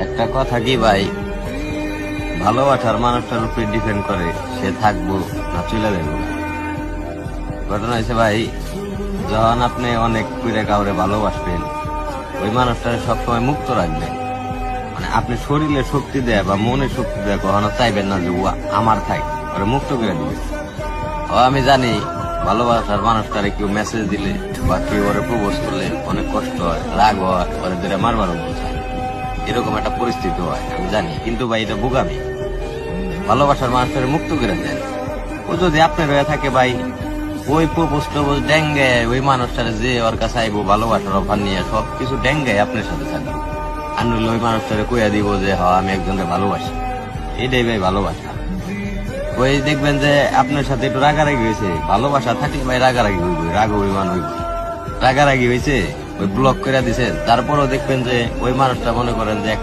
একটা কথা কি ভাই, ভালোবাসার মানুষটার উপরে ডিপেন্ড করে সে থাকবো না চলে যাবো। ঘটনা হয়েছে ভাই, যখন আপনি অনেক করে কাউরে ভালোবাসবেন, ওই মানুষটাকে সবসময় মুক্ত রাখবেন। মানে আপনি শরীরে শক্তি দেয় বা মনে শক্তি দেয় কখনো চাইবেন না যে ও আমার থাক, ওরা মুক্ত করে দিবে। ও আমি জানি ভালোবাসার মানুষটারে কেউ মেসেজ দিলে বা কেউ ওরে প্রপোজ করলে অনেক কষ্ট হয়, রাগ হয়, ওরে ধরে মারবারও মন চায়, এরকম একটা পরিস্থিতি হয় আমি জানি। কিন্তু ভাই এটা বোকামি। ভালোবাসার মানুষটারে মুক্ত করে দেন। ও যদি আপনার হয়ে থাকে ভাই, ওই প্রপোজ টপোজ ডেঙ্গে ওই মানুষটারে যে ওর কাছে আইবো ভালোবাসার অফার নিয়ে সবকিছু ডেঙ্গে আপনার সাথে থাকবো। আর নইলে ওই মানুষটারে কইয়া দিব যে হ্যাঁ আমি একজনকে ভালোবাসি। এটাই ভাই ভালোবাসা। ওই দেখবেন যে আপনার সাথে একটু রাগারাগি হয়েছে, ভালোবাসা থাকলে ভাই রাগারাগি হইব, রাগ অভিমান হইব। রাগারাগি হয়েছে ওই ব্লক করে দিছে, তারপরও দেখবেন যে ওই মানুষটা মনে করেন যে